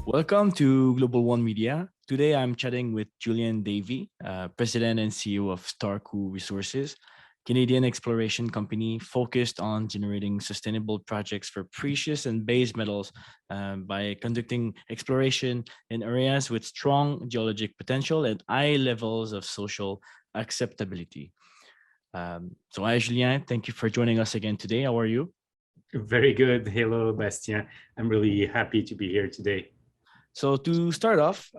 Welcome to Global One Media. Today I'm chatting with Julian Davey, President and CEO of Starku Resources, Canadian exploration company focused on generating sustainable projects for precious and base metals by conducting exploration in areas with strong geologic potential and high levels of social acceptability. Hi, Julien. Thank you for joining us again today. How are you? Very good. Hello, Bastien. I'm really happy to be here today. So to start off,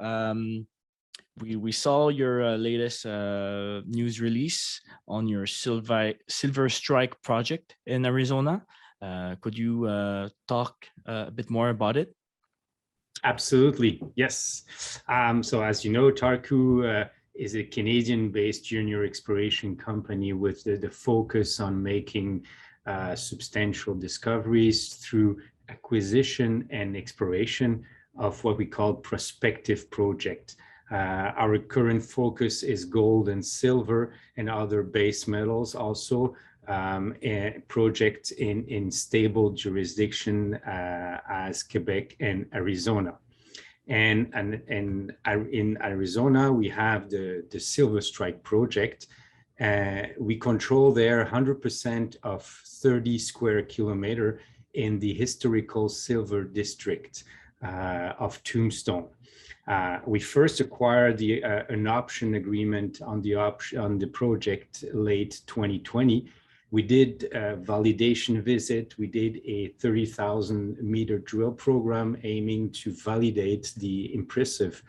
we saw your latest news release on your Silver Strike project in Arizona. Could you talk a bit more about it? Absolutely, yes. So as you know, Starku is a Canadian-based junior exploration company with the focus on making substantial discoveries through acquisition and exploration of what we call prospective projects. Our current focus is gold and silver and other base metals, also projects in stable jurisdiction as Quebec and Arizona. And in Arizona, we have the Silver Strike project. We control there 100% of 30 square kilometer in the historical silver district of Tombstone. We first acquired an option agreement on the project late 2020. We did a validation visit. We did a 30,000 meter drill program aiming to validate the impressive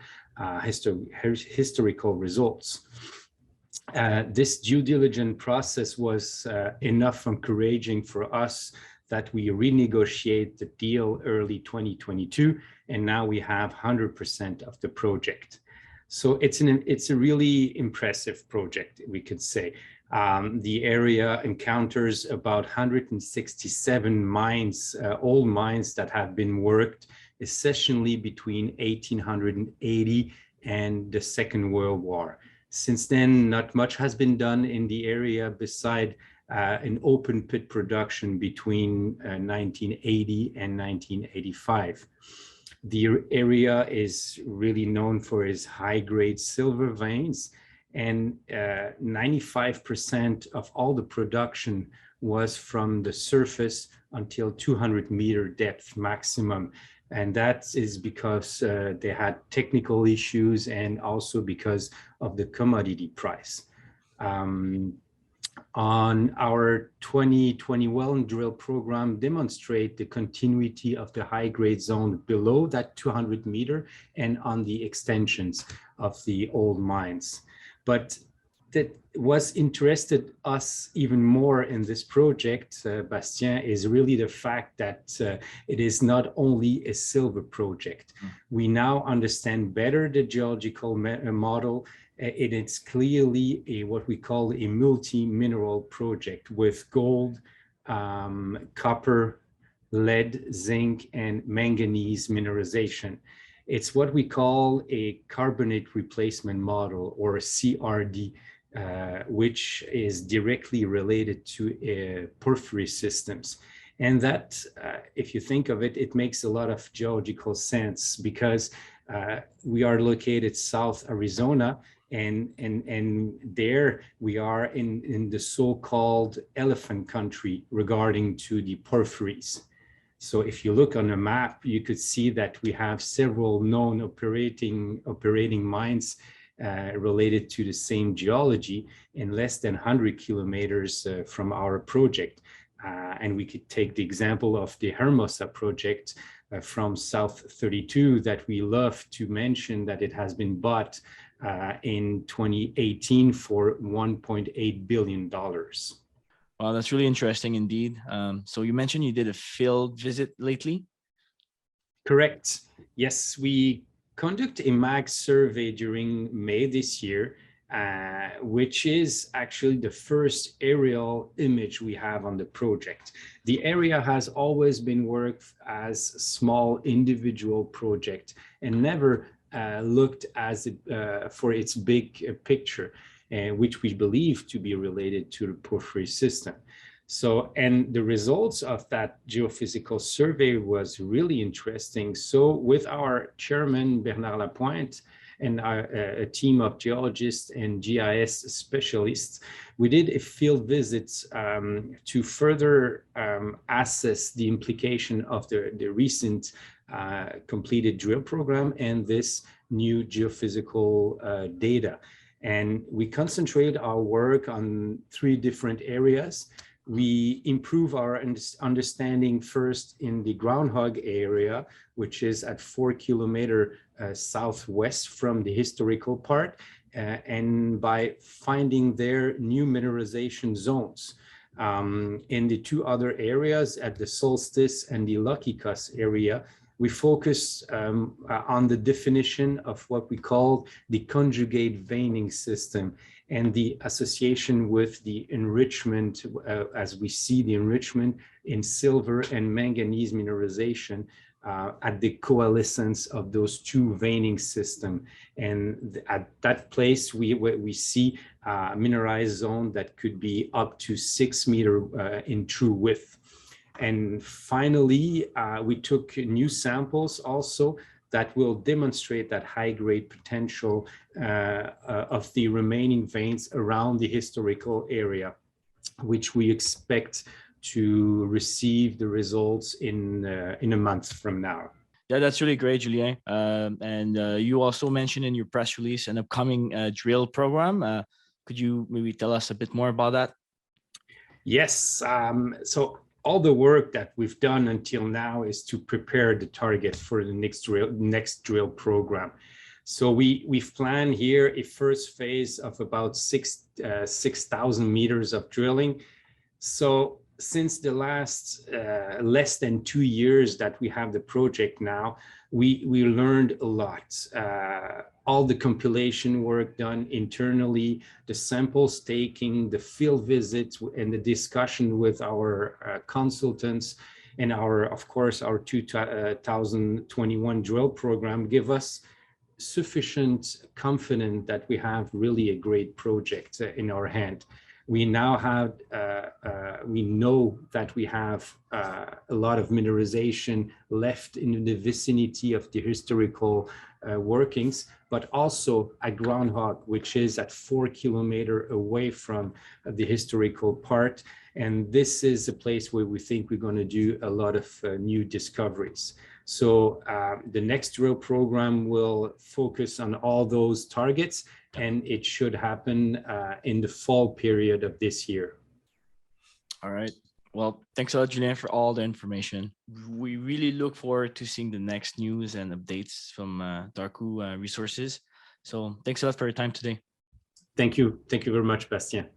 historical results. This due diligence process was enough encouraging for us that we renegotiate the deal early 2022, and now we have 100% of the project. So it's a really impressive project, we could say. The area encounters about 167 mines, old mines that have been worked essentially between 1880 and the Second World War. Since then, not much has been done in the area beside an open pit production between 1980 and 1985. The area is really known for its high-grade silver veins, and 95% of all the production was from the surface until 200-meter depth maximum. And that is because they had technical issues and also because of the commodity price. On our 2020 well and drill program demonstrate the continuity of the high-grade zone below that 200-meter and on the extensions of the old mines. But that was interested us even more in this project, Bastien, is really the fact that it is not only a silver project. We now understand better the geological model. It's clearly what we call a multi-mineral project with gold, copper, lead, zinc, and manganese mineralization. It's what we call a carbonate replacement model, or a CRD, which is directly related to porphyry systems. And that, if you think of it, it makes a lot of geological sense because we are located South Arizona, and there we are in the so-called elephant country regarding to the porphyries. So if you look on a map, you could see that we have several known operating mines related to the same geology in less than 100 kilometers from our project. And we could take the example of the Hermosa project from South 32 that we love to mention, that it has been bought in 2018 for $1.8 billion. Wow, that's really interesting indeed. So you mentioned you did a field visit lately? Correct. Yes, we conduct a MAG survey during May this year, which is actually the first aerial image we have on the project. The area has always been worked as a small individual project and never looked as for its big picture, which we believe to be related to the porphyry system. So, and the results of that geophysical survey was really interesting. So with our chairman, Bernard Lapointe, and a team of geologists and GIS specialists, we did a field visit to further assess the implication of the recent completed drill program and this new geophysical data. And we concentrate our work on 3 different areas. We improve our understanding first in the Groundhog area, which is at 4 kilometers southwest from the historical part, and by finding there new mineralization zones. In the 2 other areas at the Solstice and the Lucky Cuss area, we focus on the definition of what we call the conjugate veining system and the association with the enrichment, as we see the enrichment in silver and manganese mineralization at the coalescence of those 2 veining systems. And at that place, we see a mineralized zone that could be up to 6 meters in true width. And finally, we took new samples also that will demonstrate that high-grade potential of the remaining veins around the historical area, which we expect to receive the results in a month from now. Yeah, that's really great, Julien. And you also mentioned in your press release an upcoming drill program. Could you maybe tell us a bit more about that? Yes. So all the work that we've done until now is to prepare the target for the next drill program. So we've planned here a first phase of about 6,000 meters of drilling. So since the last less than 2 years that we have the project now, we learned a lot. All the compilation work done internally, the samples taking, the field visits, and the discussion with our consultants, and of course, our 2021 drill program give us sufficient confidence that we have really a great project in our hand. We now have, we know that we have a lot of mineralization left in the vicinity of the historical workings, but also at Groundhog, which is at 4 kilometers away from the historical part. And this is a place where we think we're going to do a lot of new discoveries. So the next drill program will focus on all those targets, and it should happen in the fall period of this year. All right. Well, thanks a lot, Julien, for all the information. We really look forward to seeing the next news and updates from Darku Resources. So thanks a lot for your time today. Thank you. Thank you very much, Bastien.